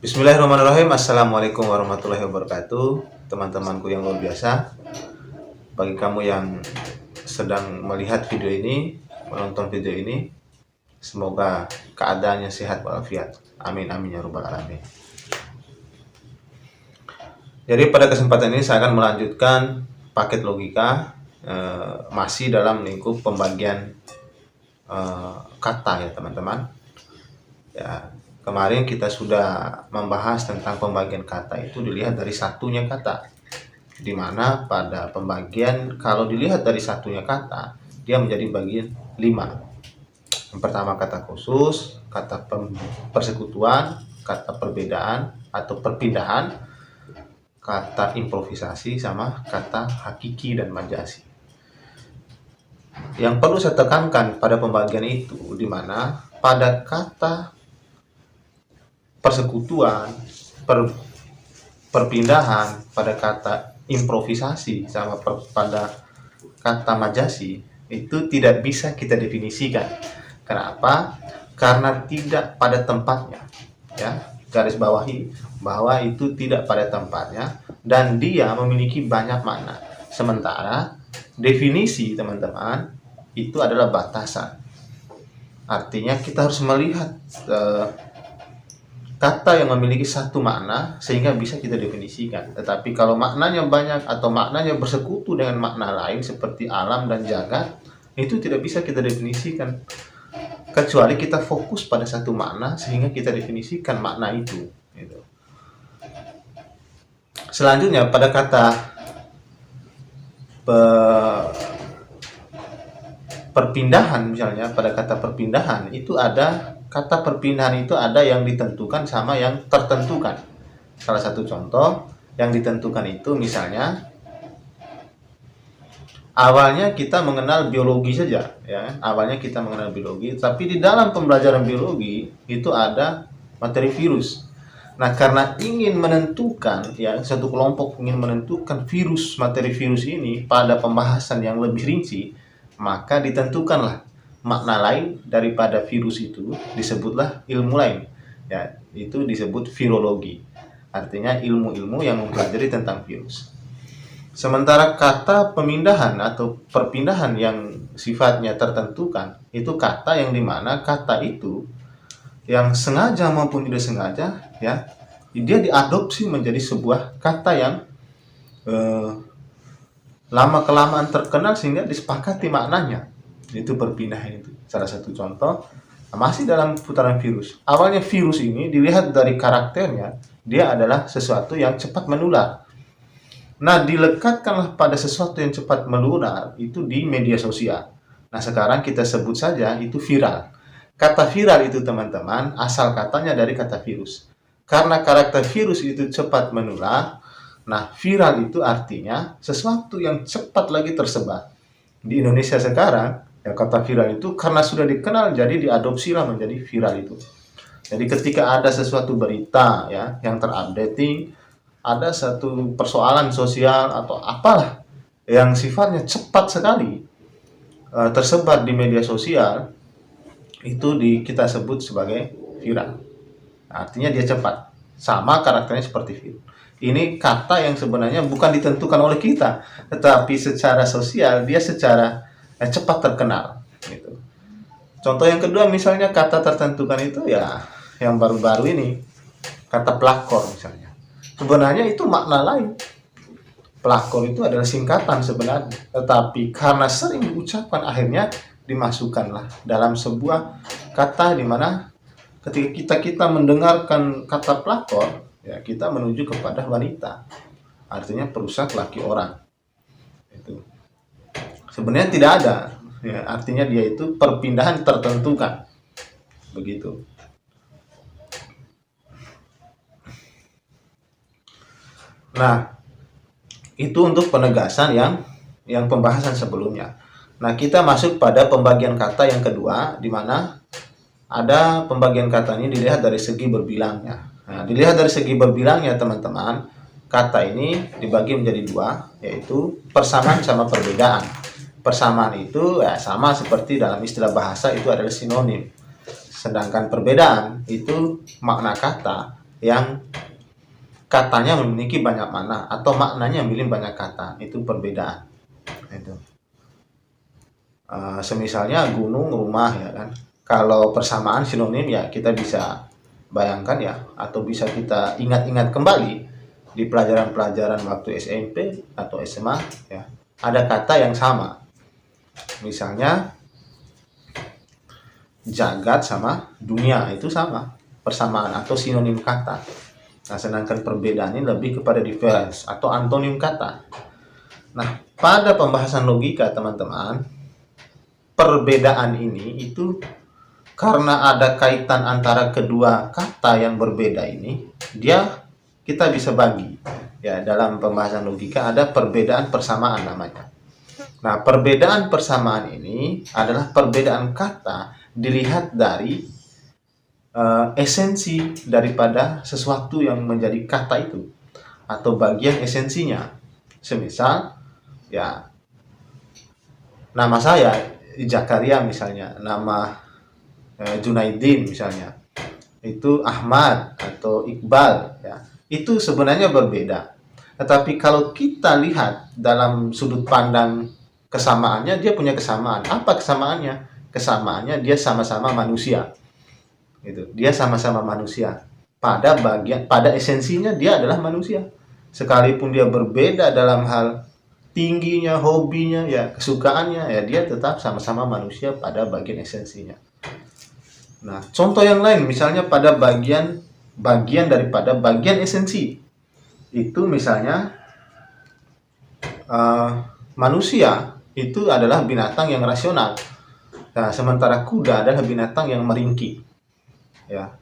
Bismillahirrahmanirrahim. Assalamualaikum warahmatullahi wabarakatuh. Teman-temanku yang luar biasa. Bagi kamu yang sedang melihat video ini, menonton video ini, semoga keadaannya sehat walafiat. Amin amin ya rabbal alamin. Jadi pada kesempatan ini saya akan melanjutkan paket logika masih dalam lingkup pembagian kata ya teman-teman. Ya, kemarin kita sudah membahas tentang pembagian kata itu dilihat dari satunya kata, di mana pada pembagian kalau dilihat dari satunya kata dia menjadi bagian 5. Yang pertama kata khusus, kata persekutuan, kata perbedaan atau perpindahan, kata improvisasi, sama kata hakiki dan majazi. Yang perlu saya tekankan pada pembagian itu, di mana pada kata persekutuan, perpindahan, pada kata improvisasi, sama pada kata majazi itu tidak bisa kita definisikan. Kenapa? Karena tidak pada tempatnya. Ya, garis bawahi bahwa itu tidak pada tempatnya dan dia memiliki banyak makna. Sementara definisi teman-teman itu adalah batasan. Artinya kita harus melihat kata yang memiliki satu makna sehingga bisa kita definisikan. Tetapi kalau maknanya banyak atau maknanya bersekutu dengan makna lain seperti alam dan jagat, itu tidak bisa kita definisikan. Kecuali kita fokus pada satu makna sehingga kita definisikan makna itu. Selanjutnya pada kata perpindahan, misalnya pada kata perpindahan itu ada kata perpindahan itu ada yang ditentukan sama yang tertentukan. Salah satu contoh yang ditentukan itu misalnya awalnya kita mengenal biologi saja, ya. Awalnya kita mengenal biologi, tapi di dalam pembelajaran biologi itu ada materi virus. Nah, karena ingin menentukan, ya, satu kelompok ingin menentukan materi virus ini pada pembahasan yang lebih rinci, maka ditentukanlah makna lain daripada virus itu, disebutlah ilmu lain, ya, itu disebut virologi. Artinya ilmu-ilmu yang mempelajari tentang virus. Sementara kata pemindahan atau perpindahan yang sifatnya tertentukan itu kata yang dimana kata itu yang sengaja maupun tidak sengaja, ya, dia diadopsi menjadi sebuah kata yang lama kelamaan terkenal sehingga disepakati maknanya. Itu perpindahan itu. Salah satu contoh masih dalam putaran virus. Awalnya virus ini dilihat dari karakternya, dia adalah sesuatu yang cepat menular. Nah, dilekatkanlah pada sesuatu yang cepat menular itu di media sosial. Nah, sekarang kita sebut saja itu viral. Kata viral itu teman-teman asal katanya dari kata virus. Karena karakter virus itu cepat menular, nah viral itu artinya sesuatu yang cepat lagi tersebar. Di Indonesia sekarang, ya, kata viral itu karena sudah dikenal jadi diadopsilah menjadi viral itu. Jadi ketika ada sesuatu berita, ya, yang terupdating, ada satu persoalan sosial atau apalah yang sifatnya cepat sekali tersebar di media sosial, itu kita sebut sebagai viral. Artinya dia cepat, sama karakternya seperti virus. Ini kata yang sebenarnya bukan ditentukan oleh kita, tetapi secara sosial dia secara cepat terkenal. Gitu. Contoh yang kedua misalnya kata tertentukan itu, ya, yang baru-baru ini kata pelakor misalnya. Sebenarnya itu makna lain. Pelakor itu adalah singkatan sebenarnya, tetapi karena sering diucapkan akhirnya dimasukkanlah dalam sebuah kata di mana ketika kita mendengarkan kata pelakor, ya, kita menuju kepada wanita. Artinya perusak laki orang. Itu. Sebenarnya tidak ada, ya, artinya dia itu perpindahan tertentukan. Begitu. Nah, itu untuk penegasan yang pembahasan sebelumnya. Nah, kita masuk pada pembagian kata yang kedua, di mana ada pembagian kata ini dilihat dari segi berbilangnya. Nah, dilihat dari segi berbilangnya teman-teman, kata ini dibagi menjadi dua, yaitu persamaan sama perbedaan. Persamaan itu, ya, sama seperti dalam istilah bahasa itu adalah sinonim. Sedangkan perbedaan itu makna kata yang katanya memiliki banyak makna atau maknanya memiliki banyak kata. Itu perbedaan. Itu. Semisalnya gunung, rumah, ya kan. Kalau persamaan sinonim ya kita bisa bayangkan ya, atau bisa kita ingat-ingat kembali di pelajaran-pelajaran waktu SMP atau SMA ya. Ada kata yang sama. Misalnya jagat sama dunia itu sama, persamaan atau sinonim kata. Nah, sedangkan perbedaan ini lebih kepada difference atau antonim kata. Nah, pada pembahasan logika teman-teman, perbedaan ini itu karena ada kaitan antara kedua kata yang berbeda ini, kita bisa bagi. Ya, dalam pembahasan logika ada perbedaan persamaan namanya. Nah, perbedaan persamaan ini adalah perbedaan kata dilihat dari esensi daripada sesuatu yang menjadi kata itu atau bagian esensinya. Semisal ya, nama saya Zakaria misalnya, nama Junaidin misalnya, itu Ahmad atau Iqbal ya. Itu sebenarnya berbeda. Tetapi kalau kita lihat dalam sudut pandang kesamaannya, dia punya kesamaan. Apa kesamaannya? Kesamaannya dia sama-sama manusia. Gitu. Dia sama-sama manusia. Pada esensinya dia adalah manusia. Sekalipun dia berbeda dalam hal tingginya, hobinya, ya kesukaannya, ya dia tetap sama-sama manusia pada bagian esensinya. Nah, contoh yang lain misalnya pada bagian daripada bagian esensi. Itu misalnya manusia itu adalah binatang yang rasional. Nah, sementara kuda adalah binatang yang meringkik. Ya.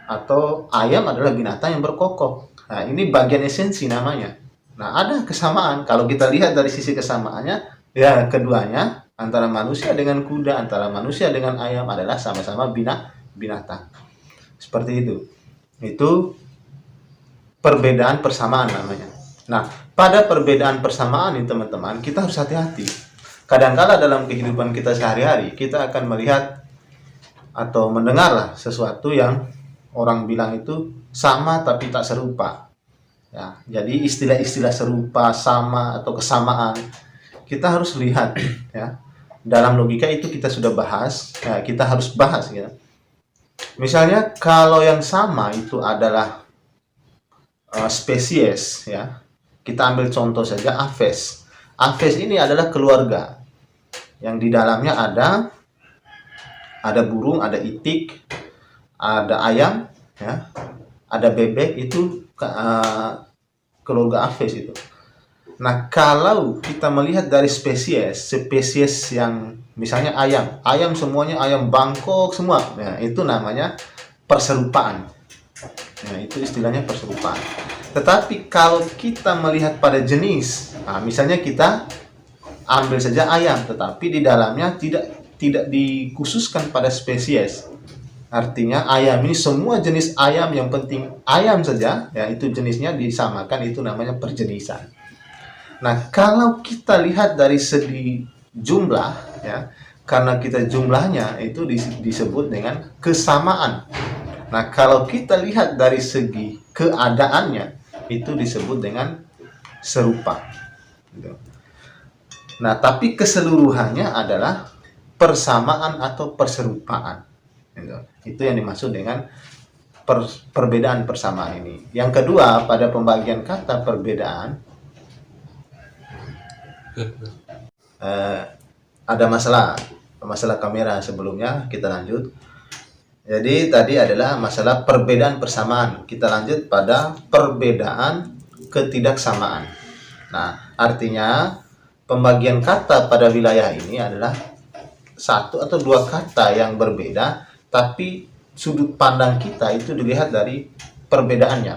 Atau ayam adalah binatang yang berkokok. Nah, ini bagian esensi namanya. Nah, ada kesamaan. Kalau kita lihat dari sisi kesamaannya, ya keduanya antara manusia dengan kuda, antara manusia dengan ayam adalah sama-sama binatang. Seperti itu. Itu perbedaan persamaan namanya. Nah, pada perbedaan persamaan ini teman-teman, kita harus hati-hati. Kadang-kala dalam kehidupan kita sehari-hari, kita akan melihat atau mendengarlah sesuatu yang orang bilang itu sama tapi tak serupa. Ya, jadi istilah-istilah serupa, sama atau kesamaan kita harus lihat ya. Dalam logika itu kita sudah bahas, ya, kita harus bahas ya. Misalnya kalau yang sama itu adalah spesies ya. Kita ambil contoh saja Aves. Aves ini adalah keluarga yang di dalamnya ada burung, ada itik, ada ayam, ya, ada bebek, itu keluarga Aves itu. Nah, kalau kita melihat dari spesies yang misalnya ayam semuanya ayam Bangkok semua, nah, itu namanya perserupaan. Nah, itu istilahnya perserupaan. Tetapi kalau kita melihat pada jenis, nah, misalnya kita ambil saja ayam, tetapi di dalamnya tidak dikhususkan pada spesies. Artinya ayam ini semua jenis ayam, yang penting ayam saja, ya itu jenisnya disamakan, itu namanya perjenisan. Nah, kalau kita lihat dari segi jumlah, ya, karena kita jumlahnya itu disebut dengan kesamaan. Nah, kalau kita lihat dari segi keadaannya, itu disebut dengan serupa. Nah, tapi keseluruhannya adalah persamaan atau perserupaan. Itu yang dimaksud dengan perbedaan persamaan ini. Yang kedua, pada pembagian kata perbedaan, ada masalah kamera sebelumnya, kita lanjut. Jadi tadi adalah masalah perbedaan persamaan. Kita lanjut pada perbedaan ketidaksamaan. Nah, artinya pembagian kata pada wilayah ini adalah satu atau dua kata yang berbeda, tapi sudut pandang kita itu dilihat dari perbedaannya.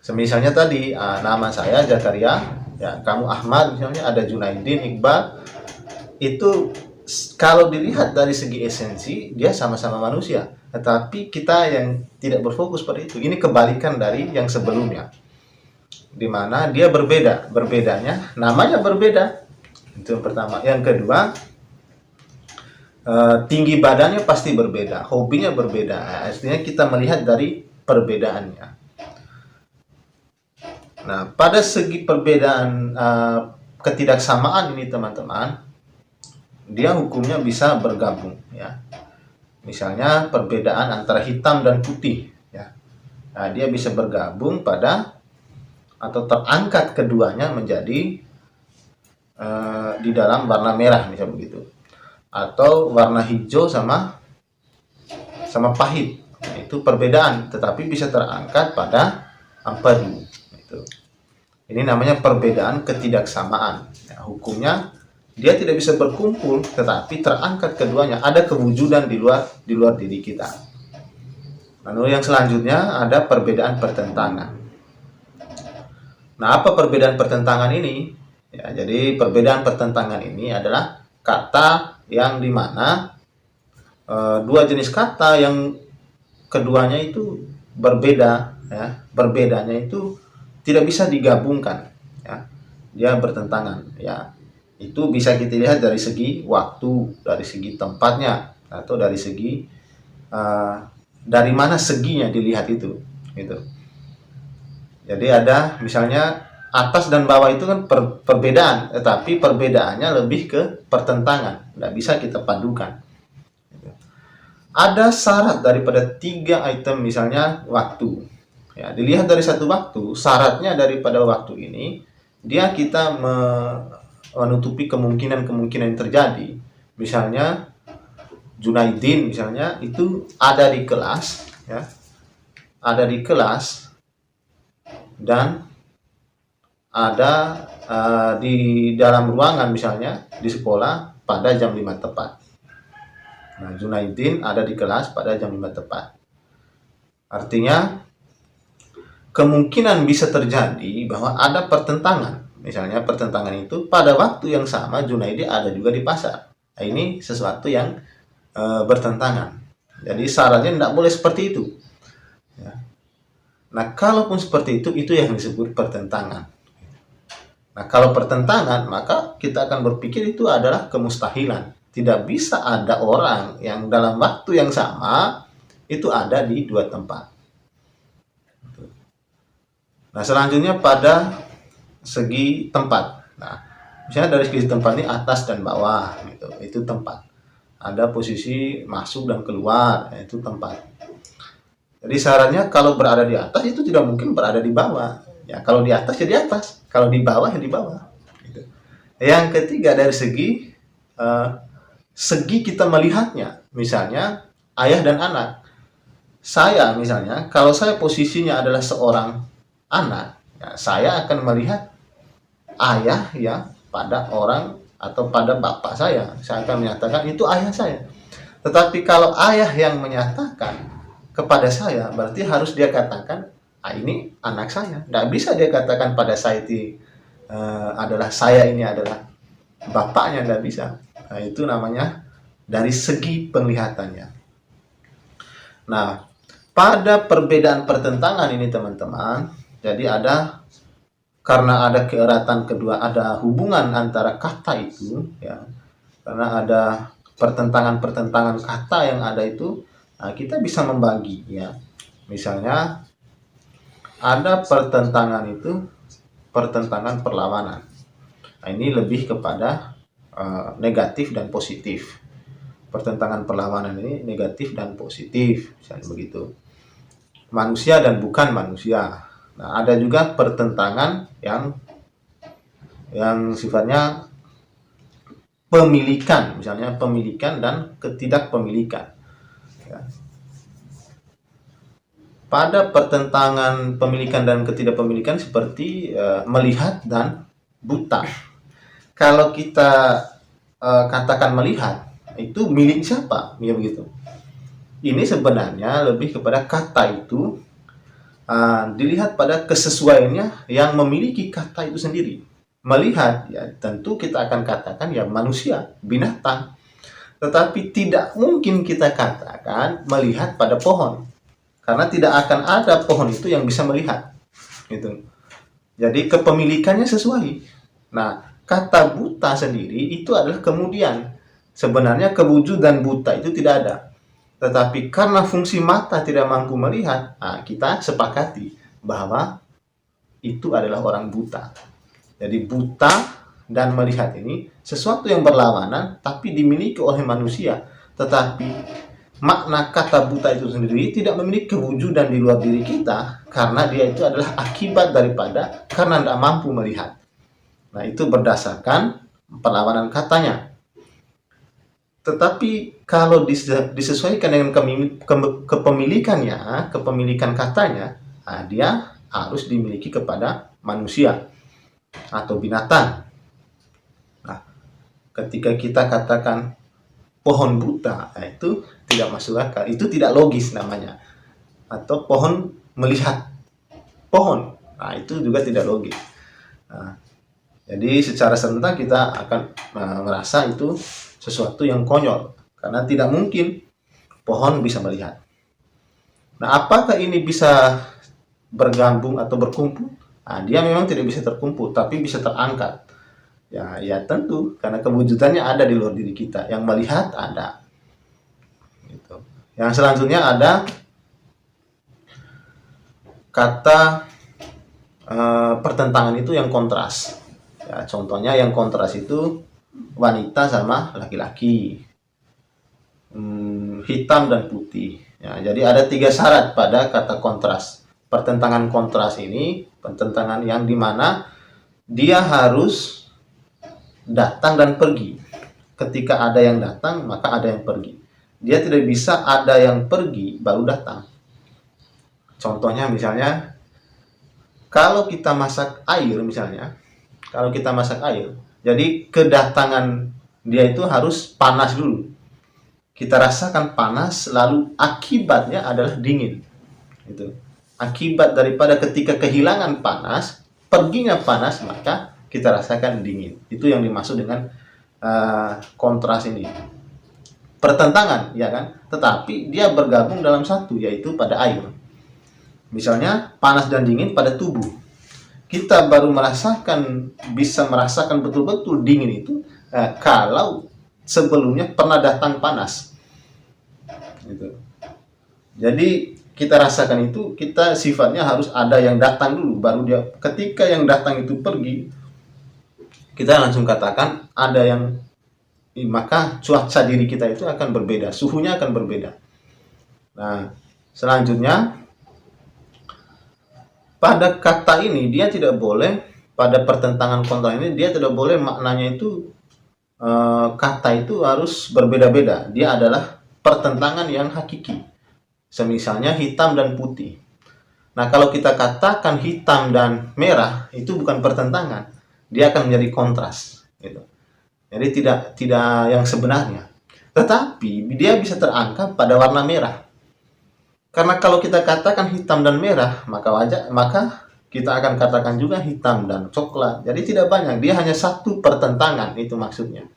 Semisalnya tadi nama saya Zakaria, ya kamu Ahmad misalnya, ada Junaidin, Iqbal. Itu kalau dilihat dari segi esensi dia sama-sama manusia, tetapi kita yang tidak berfokus pada itu. Ini kebalikan dari yang sebelumnya, di mana dia berbedanya namanya berbeda. Itu yang pertama. Yang kedua, tinggi badannya pasti berbeda, hobinya berbeda. Artinya kita melihat dari perbedaannya. Nah, pada segi perbedaan ketidaksamaan ini teman-teman, dia hukumnya bisa bergabung ya. Misalnya perbedaan antara hitam dan putih ya. Nah, dia bisa bergabung pada atau terangkat keduanya menjadi di dalam warna merah misalnya begitu. Atau warna hijau sama pahit. Itu perbedaan tetapi bisa terangkat pada ampadu. Itu. Ini namanya perbedaan ketidaksamaan. Ya, hukumnya dia tidak bisa berkumpul tetapi terangkat keduanya, ada kewujudan di luar diri kita. Lalu yang selanjutnya ada perbedaan pertentangan. Nah, apa perbedaan pertentangan ini? Ya, jadi perbedaan pertentangan ini adalah kata yang dimana dua jenis kata yang keduanya itu berbeda, ya, berbedanya itu tidak bisa digabungkan, ya, dia bertentangan, ya. Itu bisa kita lihat dari segi waktu, dari segi tempatnya, atau dari segi dari mana seginya dilihat itu, gitu. Jadi ada misalnya atas dan bawah itu kan perbedaan, tetapi perbedaannya lebih ke pertentangan, tidak bisa kita padukan. Ada syarat daripada 3 item, misalnya waktu. Ya, dilihat dari satu waktu, syaratnya daripada waktu ini, dia kita menutupi kemungkinan-kemungkinan yang terjadi. Misalnya Junaidin misalnya itu ada di kelas, ya, ada di kelas dan ada di dalam ruangan misalnya di sekolah pada jam 5 tepat. Nah, Junaidin ada di kelas pada jam 5 tepat. Artinya kemungkinan bisa terjadi bahwa ada pertentangan. Misalnya pertentangan itu pada waktu yang sama Junaidi ada juga di pasar. Nah, ini sesuatu yang bertentangan. Jadi syaratnya tidak boleh seperti itu. Ya. Nah, kalaupun seperti itu yang disebut pertentangan. Nah, kalau pertentangan, maka kita akan berpikir itu adalah kemustahilan. Tidak bisa ada orang yang dalam waktu yang sama itu ada di 2 tempat. Nah, selanjutnya pada segi tempat. Nah, misalnya dari segi tempat ini atas dan bawah, gitu. Itu tempat. Ada posisi masuk dan keluar, itu tempat. Jadi syaratnya kalau berada di atas itu tidak mungkin berada di bawah. Ya, kalau di atas ya di atas, kalau di bawah ya di bawah. Gitu. Yang ketiga dari segi kita melihatnya, misalnya ayah dan anak. Saya misalnya, kalau saya posisinya adalah seorang anak, ya, saya akan melihat ayah ya pada orang atau pada bapak saya. Saya akan menyatakan itu ayah saya. Tetapi kalau ayah yang menyatakan kepada saya, berarti harus dia katakan, ini anak saya. Tidak bisa dia katakan pada saya itu adalah saya, ini adalah bapaknya, tidak bisa. Nah, itu namanya dari segi penglihatannya. Nah, pada perbedaan pertentangan ini teman-teman, jadi karena ada keeratan kedua, ada hubungan antara kata itu, ya, karena ada pertentangan-pertentangan kata yang ada itu, nah, kita bisa membagi, ya. Misalnya ada pertentangan itu, pertentangan perlawanan. Nah, ini lebih kepada negatif dan positif. Pertentangan perlawanan ini negatif dan positif, misalnya begitu. Manusia dan bukan manusia. Nah, ada juga pertentangan yang sifatnya pemilikan, misalnya pemilikan dan ketidakpemilikan. Ya. Pada pertentangan pemilikan dan ketidakpemilikan seperti melihat dan buta. Kalau kita katakan melihat, itu milik siapa? Ya begitu. Ini sebenarnya lebih kepada kata itu dilihat pada kesesuaiannya yang memiliki kata itu sendiri. Melihat, ya tentu kita akan katakan ya manusia, binatang. Tetapi tidak mungkin kita katakan melihat pada pohon. Karena tidak akan ada pohon itu yang bisa melihat. Gitu. Jadi kepemilikannya sesuai. Nah, kata buta sendiri itu adalah kemudian. Sebenarnya kewujudan buta itu tidak ada. Tetapi karena fungsi mata tidak mampu melihat, nah, kita sepakati bahwa itu adalah orang buta. Jadi buta dan melihat ini sesuatu yang berlawanan tapi dimiliki oleh manusia. Tetapi makna kata buta itu sendiri tidak memiliki kewujudan di luar diri kita, karena dia itu adalah akibat daripada karena tidak mampu melihat. Nah, itu berdasarkan perlawanan katanya. Tetapi kalau disesuaikan dengan kepemilikan katanya, nah, dia harus dimiliki kepada manusia atau binatang. Nah, ketika kita katakan pohon buta, nah, itu tidak masuk akal, itu tidak logis namanya. Atau pohon melihat pohon, nah, itu juga tidak logis. Nah, jadi secara serentak kita akan merasa itu sesuatu yang konyol, karena tidak mungkin pohon bisa melihat. Nah, apakah ini bisa bergabung atau berkumpul? Nah, dia memang tidak bisa terkumpul, tapi bisa terangkat. Ya tentu, karena kewujudannya ada di luar diri kita. Yang melihat ada. Gitu. Yang selanjutnya ada kata pertentangan itu yang kontras. Ya, contohnya yang kontras itu wanita sama laki-laki, hitam dan putih. Ya, jadi ada 3 syarat pada kata kontras. Pertentangan kontras ini pertentangan yang dimana dia harus datang dan pergi. Ketika ada yang datang, maka ada yang pergi. Dia tidak bisa ada yang pergi baru datang. Contohnya misalnya, kalau kita masak air misalnya, jadi kedatangan dia itu harus panas dulu. Kita rasakan panas, lalu akibatnya adalah dingin. Itu. Akibat daripada ketika kehilangan panas, perginya panas, maka kita rasakan dingin. Itu yang dimaksud dengan kontras ini. Pertentangan, ya kan? Tetapi dia bergabung dalam satu, yaitu pada air. Misalnya panas dan dingin pada tubuh. Kita baru bisa merasakan betul-betul dingin itu kalau sebelumnya pernah datang panas. Gitu. Jadi kita rasakan itu, kita sifatnya harus ada yang datang dulu, baru dia. Ketika yang datang itu pergi, kita langsung katakan ada yang, maka cuaca diri kita itu akan berbeda, suhunya akan berbeda. Nah, selanjutnya pada kata ini dia tidak boleh, pada pertentangan kontra ini dia tidak boleh maknanya itu kata itu harus berbeda-beda. Dia adalah pertentangan yang hakiki. Semisalnya hitam dan putih. Nah, kalau kita katakan hitam dan merah, itu bukan pertentangan. Dia akan menjadi kontras. Gitu. Jadi tidak yang sebenarnya. Tetapi dia bisa terangkat pada warna merah. Karena kalau kita katakan hitam dan merah, maka kita akan katakan juga hitam dan coklat. Jadi tidak banyak, dia hanya satu pertentangan, itu maksudnya.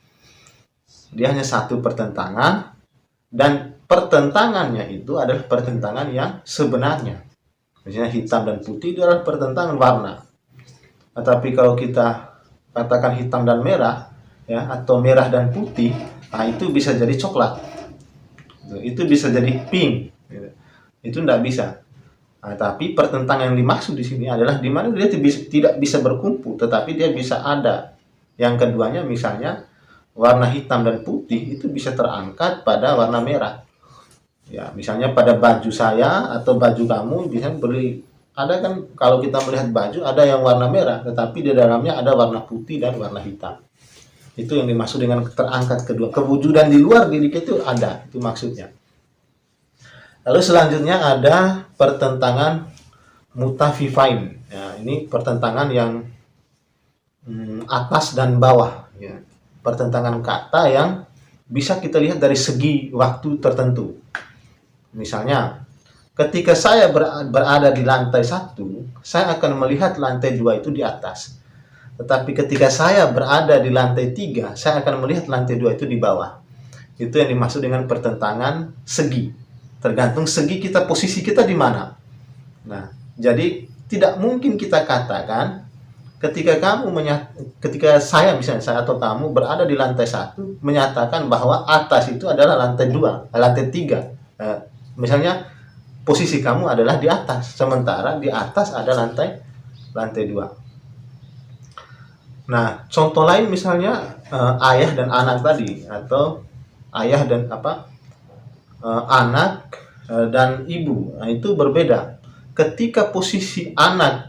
Dia hanya satu pertentangan, dan pertentangannya itu adalah pertentangan yang sebenarnya. Misalnya hitam dan putih itu adalah pertentangan warna. Tetapi kalau kita katakan hitam dan merah, ya, atau merah dan putih, nah itu bisa jadi coklat. Itu bisa jadi pink. Itu tidak bisa. Nah, tapi pertentangan yang dimaksud di sini adalah di mana dia tidak bisa berkumpul, tetapi dia bisa ada. Yang keduanya misalnya warna hitam dan putih itu bisa terangkat pada warna merah. Ya, misalnya pada baju saya atau baju kamu bisa ada kan, kalau kita melihat baju ada yang warna merah, tetapi di dalamnya ada warna putih dan warna hitam. Itu yang dimaksud dengan terangkat kedua. Kewujudan di luar diri kita itu ada, itu maksudnya. Lalu selanjutnya ada pertentangan mutafifain. Ya, ini pertentangan yang atas dan bawah. Ya. Pertentangan kata yang bisa kita lihat dari segi waktu tertentu. Misalnya, ketika saya berada di lantai 1, saya akan melihat lantai 2 itu di atas. Tetapi ketika saya berada di lantai 3, saya akan melihat lantai 2 itu di bawah. Itu yang dimaksud dengan pertentangan segi. Tergantung segi kita, posisi kita di mana. Nah, jadi tidak mungkin kita katakan ketika saya atau kamu berada di lantai 1 menyatakan bahwa atas itu adalah lantai 2, lantai 3. Eh, Misalnya posisi kamu adalah di atas, sementara di atas ada lantai 2. Nah, contoh lain misalnya ayah dan anak tadi, atau ayah dan anak dan ibu. Nah, itu berbeda. Ketika posisi anak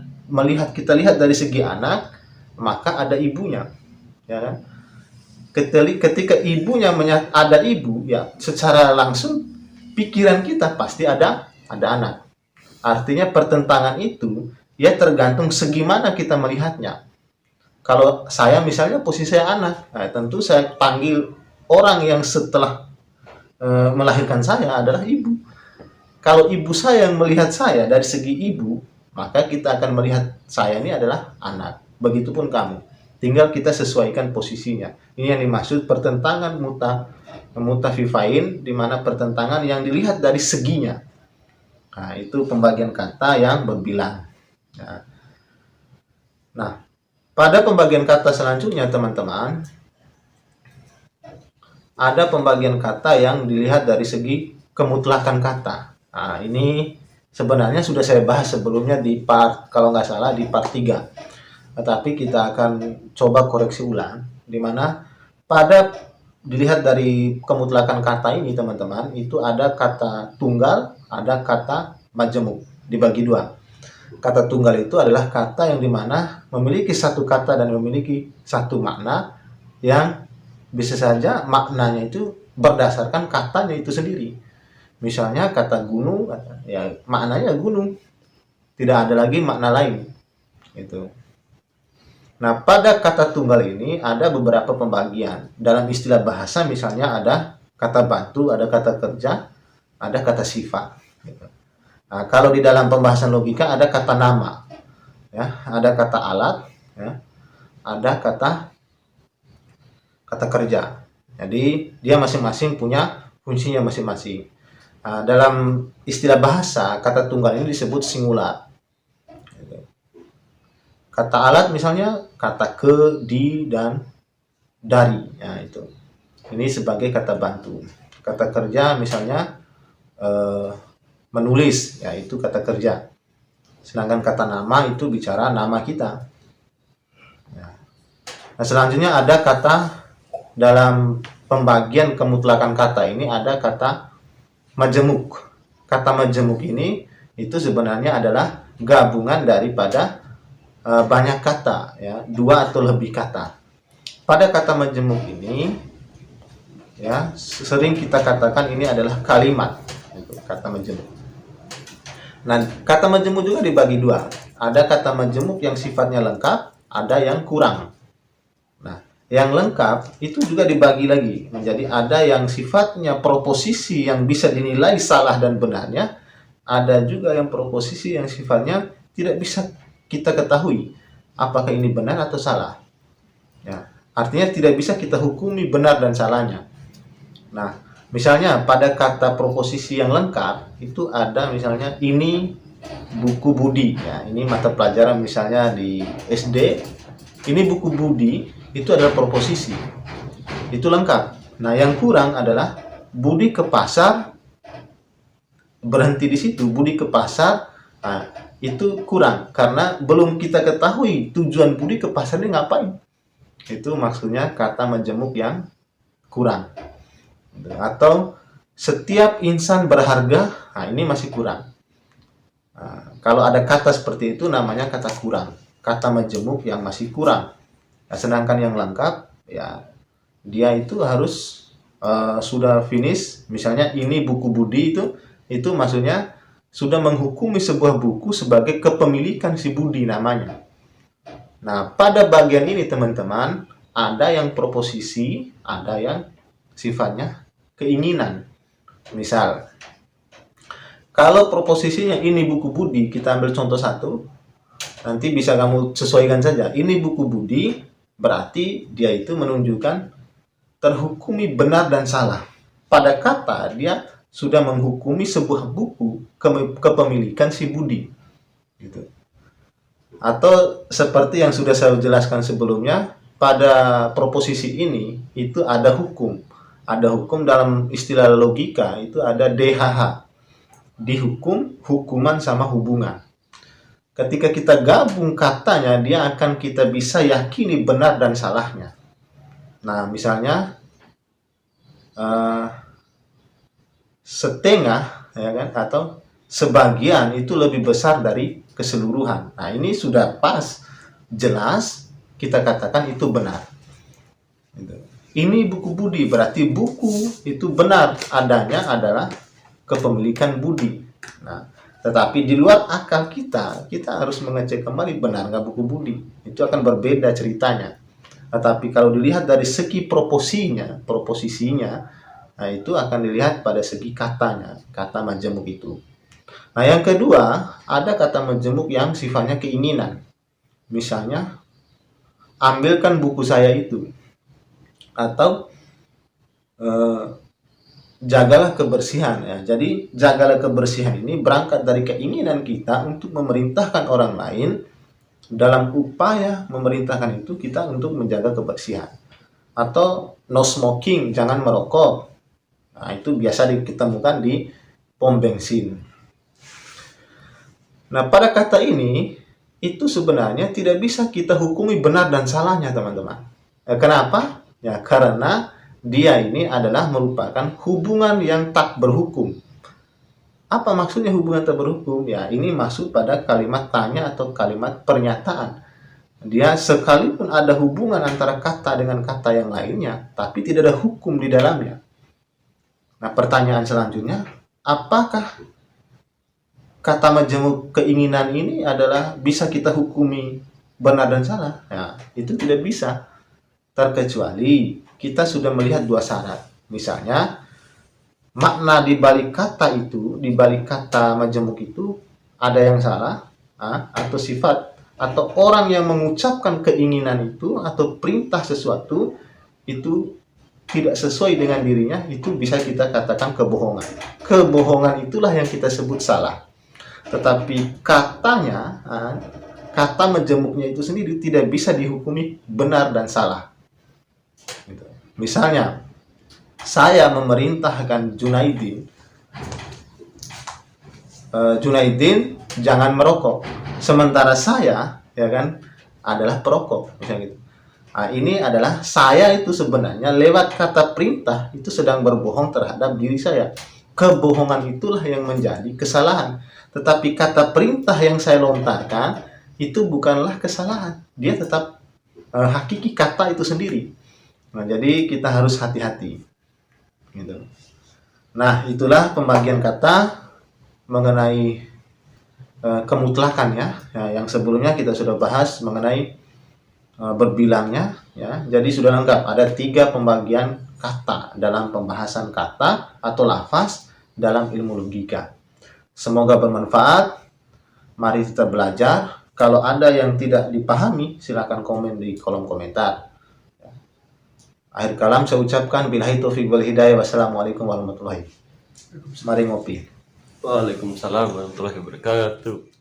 kita lihat dari segi anak, maka ada ibunya, ya kan? Ketika ibunya ada ibu, ya secara langsung pikiran kita pasti ada anak. Artinya pertentangan itu ya tergantung segimana kita melihatnya. Kalau saya misalnya posisi saya anak, nah, tentu saya panggil orang yang setelah melahirkan saya adalah ibu. Kalau ibu saya yang melihat saya dari segi ibu, maka kita akan melihat saya ini adalah anak. Begitupun kamu. Tinggal kita sesuaikan posisinya. Ini yang dimaksud pertentangan mutafifain, di mana pertentangan yang dilihat dari seginya. Nah, itu pembagian kata yang berbilang. Nah, pada pembagian kata selanjutnya, teman-teman, ada pembagian kata yang dilihat dari segi kemutlakan kata. Nah, ini sebenarnya sudah saya bahas sebelumnya di kalau nggak salah di part 3. Tetapi kita akan coba koreksi ulang, di mana dilihat dari kemutlakan kata ini, teman-teman, itu ada kata tunggal, ada kata majemuk, dibagi 2. Kata tunggal itu adalah kata yang dimana memiliki satu kata dan memiliki satu makna, yang bisa saja maknanya itu berdasarkan katanya itu sendiri. Misalnya kata gunung, ya maknanya gunung, tidak ada lagi makna lain. Itu. Nah, pada kata tunggal ini ada beberapa pembagian. Dalam istilah bahasa misalnya ada kata bantu, ada kata kerja, ada kata sifat. Gitu. Nah, kalau di dalam pembahasan logika ada kata nama, ya, ada kata alat, ya, ada kata kerja. Jadi dia masing-masing punya fungsinya masing-masing. Nah, dalam istilah bahasa kata tunggal ini disebut singular. Kata alat misalnya kata ke, di, dan dari. Nah, itu. Ini sebagai kata bantu. Kata kerja misalnya menulis, yaitu kata kerja. Sedangkan kata nama itu bicara nama kita. Nah, selanjutnya ada kata dalam pembagian kemutlakan kata ini ada kata majemuk. Kata majemuk ini itu sebenarnya adalah gabungan daripada banyak kata, ya, 2 atau lebih kata. Pada kata majemuk ini, ya, sering kita katakan ini adalah kalimat, kata majemuk. Nah, kata majemuk juga dibagi 2. Ada kata majemuk yang sifatnya lengkap, ada yang kurang. Nah, yang lengkap itu juga dibagi lagi menjadi ada yang sifatnya proposisi yang bisa dinilai salah dan benarnya, ada juga yang proposisi yang sifatnya tidak bisa kita ketahui apakah ini benar atau salah. Ya, artinya tidak bisa kita hukumi benar dan salahnya. Nah, misalnya pada kata proposisi yang lengkap itu ada misalnya ini buku Budi. Ya, ini mata pelajaran misalnya di SD. Ini buku Budi itu adalah proposisi. Itu lengkap. Nah, yang kurang adalah Budi ke pasar, berhenti di situ. Budi ke pasar. Nah, itu kurang karena belum kita ketahui tujuan Budi ke pasar ini ngapain. Itu maksudnya kata majemuk yang kurang. Atau setiap insan berharga, nah ini masih kurang. Nah, kalau ada kata seperti itu namanya kata kurang, kata majemuk yang masih kurang. Nah, sedangkan yang lengkap, ya dia itu harus sudah finish. Misalnya ini buku Budi, itu maksudnya sudah menghukumi sebuah buku sebagai kepemilikan si Budi namanya. Nah, pada bagian ini teman-teman, ada yang proposisi, ada yang sifatnya keinginan. Misal, kalau proposisinya ini buku Budi, kita ambil contoh 1, nanti bisa kamu sesuaikan saja. Ini buku Budi, berarti dia itu menunjukkan terhukumi benar dan salah. Pada kata, dia sudah menghukumi sebuah buku kepemilikan si Budi. Gitu. Atau seperti yang sudah saya jelaskan sebelumnya, pada proposisi ini itu ada hukum. Ada hukum dalam istilah logika itu ada DHH. Dihukum, hukuman sama hubungan. Ketika kita gabung katanya, dia akan kita bisa yakini benar dan salahnya. Nah, misalnya setengah, ya kan, atau sebagian itu lebih besar dari keseluruhan. Nah, ini sudah pas, jelas kita katakan itu benar. Ini buku budi, berarti buku itu benar adanya adalah kepemilikan budi. Nah, tetapi di luar akal kita harus mengecek kembali benar nggak buku budi. Itu akan berbeda ceritanya. Tetapi kalau dilihat dari segi proposisinya, nah itu akan dilihat pada segi katanya, kata majemuk itu. Nah, yang kedua, ada kata majemuk yang sifatnya keinginan. Misalnya, ambilkan buku saya itu. Atau jagalah kebersihan, ya. Jadi jagalah kebersihan ini berangkat dari keinginan kita untuk memerintahkan orang lain, dalam upaya memerintahkan itu kita untuk menjaga kebersihan. Atau no smoking, jangan merokok. Nah, itu biasa ditemukan di pom bensin. Nah, pada kata ini itu sebenarnya tidak bisa kita hukumi benar dan salahnya, teman-teman. Kenapa? Ya, karena dia ini adalah merupakan hubungan yang tak berhukum. Apa maksudnya hubungan tak berhukum? Ya, ini masuk pada kalimat tanya atau kalimat pernyataan. Dia sekalipun ada hubungan antara kata dengan kata yang lainnya, tapi tidak ada hukum di dalamnya. Nah, pertanyaan selanjutnya, apakah kata majemuk keinginan ini adalah bisa kita hukumi benar dan salah? Ya, itu tidak bisa. Terkecuali kita sudah melihat dua syarat. Misalnya, makna di balik kata itu, di balik kata majemuk itu ada yang salah, atau sifat, atau orang yang mengucapkan keinginan itu atau perintah sesuatu itu tidak sesuai dengan dirinya, itu bisa kita katakan kebohongan. Kebohongan itulah yang kita sebut salah. Tetapi katanya, kata majemuknya itu sendiri tidak bisa dihukumi benar dan salah. Misalnya, saya memerintahkan Junaidin, jangan merokok, sementara saya, ya kan, adalah perokok, misalnya gitu. Nah, ini adalah saya itu sebenarnya lewat kata perintah itu sedang berbohong terhadap diri saya. Kebohongan itulah yang menjadi kesalahan. Tetapi kata perintah yang saya lontarkan itu bukanlah kesalahan. Dia tetap hakiki kata itu sendiri. Nah, jadi kita harus hati-hati. Gitu. Nah, itulah pembagian kata mengenai kemutlakan, ya. Yang sebelumnya kita sudah bahas mengenai berbilangnya, ya. Jadi sudah lengkap, ada 3 pembagian kata dalam pembahasan kata atau lafaz dalam ilmu logika. Semoga bermanfaat. Mari kita belajar. Kalau ada yang tidak dipahami, silakan komen di kolom komentar. Akhir kalam saya ucapkan billahi taufiq wal hidayah. Wassalamualaikum warahmatullahi wabarakatuh. Mari ngopi. Waalaikumsalam warahmatullahi wabarakatuh.